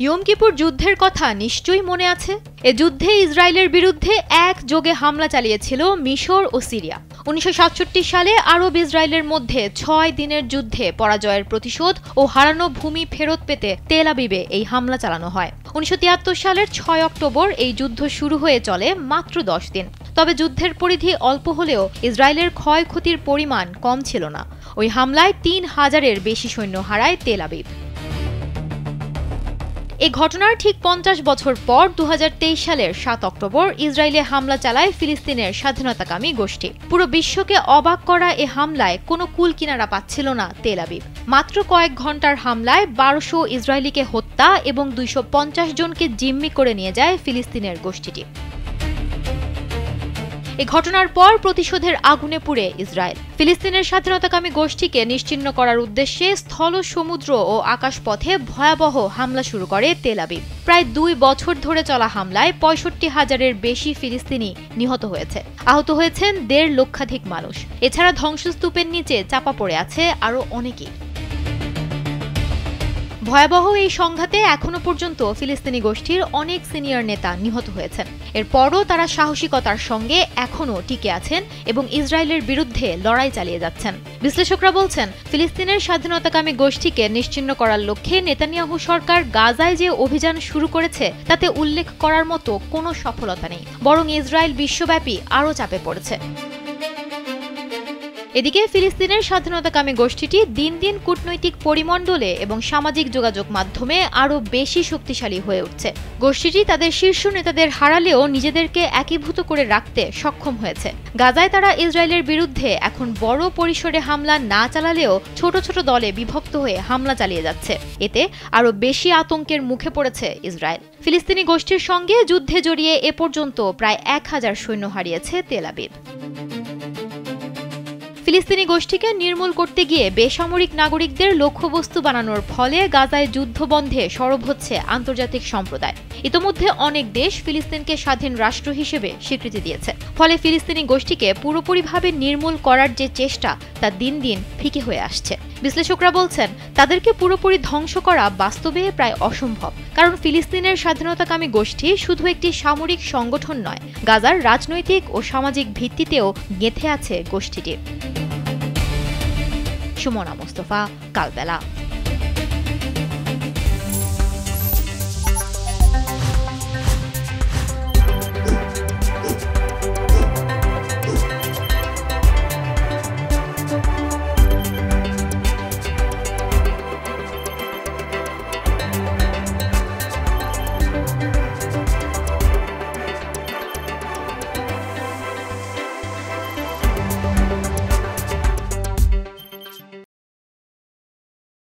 ইয়ম কিপুর যুদ্ধের কথা নিশ্চয়ই মনে আছে। এ যুদ্ধে ইসরায়েলের বিরুদ্ধে একযোগে হামলা চালিয়েছিল মিশর ও সিরিয়া। ১৯৬৭ সালে আরব ইসরায়েলের মধ্যে ৬ দিনের যুদ্ধে পরাজয়ের প্রতিশোধ ও হারানো ভূমি ফেরত পেতে তেল আবিবে এই হামলা চালানো হয়। ১৯৭৩ সালের ৬ অক্টোবর এই যুদ্ধ শুরু হয়ে চলে মাত্র ১০ দিন। তবে যুদ্ধের পরিধি অল্প হলেও ইসরায়েলের ক্ষয়ক্ষতির পরিমাণ কম ছিল না। ওই হামলায় ৩,০০০-এর বেশি সৈন্য হারায় তেল আবিব। এই ঘটনার ঠিক ৫০ বছর পর ২০২৩ সালের ৭ অক্টোবর ইসরায়েলে হামলা চালায় ফিলিস্তিনের স্বাধীনতাকামী গোষ্ঠী। পুরো বিশ্বকে অবাক করা এ হামলায় কোনো কুল কিনারা পাচ্ছিল না তেল আবিব। মাত্র কয়েক ঘন্টার হামলায় ১২০০ ইসরায়েলিকে হত্যা এবং ২৫০ জনকে জিম্মি করে নিয়ে যায় ফিলিস্তিনের গোষ্ঠীটি। এ ঘটনার পর প্রতিশোধের আগুনে পুড়ে ইসরায়েল। ফিলিস্তিনের স্বাধীনতাকামী গোষ্ঠীকে নিশ্চিহ্ন করার উদ্দেশ্যে স্থল, সমুদ্র ও আকাশপথে ভয়াবহ হামলা শুরু করে তেল আবিব। প্রায় ২ বছর ধরে চলা হামলায় ৬৫,০০০-এর বেশি ফিলিস্তিনি নিহত হয়েছে। আহত হয়েছেন ১.৫ লক্ষাধিক মানুষ। এছাড়া ধ্বংসস্তূপের নিচে চাপা পড়ে আছে আরও অনেকেই। ভয়াবহ এই সংঘাতে এখনো পর্যন্ত ফিলিস্তিনি গোষ্ঠীর অনেক সিনিয়র নেতা নিহত হয়েছেন। এরপরও তারা সাহসিকতার সঙ্গে এখনও টিকে আছেন এবং ইসরায়েলের বিরুদ্ধে লড়াই চালিয়ে যাচ্ছেন। বিশ্লেষকরা বলছেন, ফিলিস্তিনের স্বাধীনতাকামী গোষ্ঠীকে নিশ্চিহ্ন করার লক্ষ্যে নেতানিয়াহু সরকার গাজায় যে অভিযান শুরু করেছে তাতে উল্লেখ করার মতো কোনো সফলতা নেই, বরং ইসরায়েল বিশ্বব্যাপী আরও চাপে পড়েছে। এদিকে ফিলিস্তিনের স্বাধীনতাকামী গোষ্ঠীটি দিন দিন কূটনৈতিক পরিমণ্ডলে এবং সামাজিক যোগাযোগ মাধ্যমে আরও বেশি শক্তিশালী হয়ে উঠছে। গোষ্ঠীটি তাদের শীর্ষ নেতাদের হারালেও নিজেদেরকে একীভূত করে রাখতে সক্ষম হয়েছে। গাজায় তারা ইসরায়েলের বিরুদ্ধে এখন বড় পরিসরে হামলা না চালালেও ছোট ছোট দলে বিভক্ত হয়ে হামলা চালিয়ে যাচ্ছে। এতে আরও বেশি আতঙ্কের মুখে পড়েছে ইসরায়েল। ফিলিস্তিনি গোষ্ঠীর সঙ্গে যুদ্ধে জড়িয়ে এ পর্যন্ত প্রায় ১,০০০ সৈন্য হারিয়েছে তেল আবিব। ফিলিস্তিনি গোষ্ঠীকে নির্মূল করতে গিয়ে বেসামরিক নাগরিকদের লক্ষ্যবস্তু বানানোর ফলে গাজায় যুদ্ধ বন্ধে সরব হচ্ছে আন্তর্জাতিক সম্প্রদায়। ইতোমধ্যে অনেক দেশ ফিলিস্তিনকে স্বাধীন রাষ্ট্র হিসেবে স্বীকৃতি দিয়েছে। ফলে ফিলিস্তিনি গোষ্ঠীকে পুরোপুরিভাবে নির্মূল করার যে চেষ্টা তা দিন দিন ফিকে হয়ে আসছে। বিশ্লেষকরা বলছেন, তাদেরকে পুরোপুরি ধ্বংস করা বাস্তবে প্রায় অসম্ভব, কারণ ফিলিস্তিনের স্বাধীনতাকামী গোষ্ঠী শুধু একটি সামরিক সংগঠন নয়, গাজার রাজনৈতিক ও সামাজিক ভিত্তিতেও গেঁথে আছে গোষ্ঠীটি। সুমনা মুস্তফা, কালবেলা।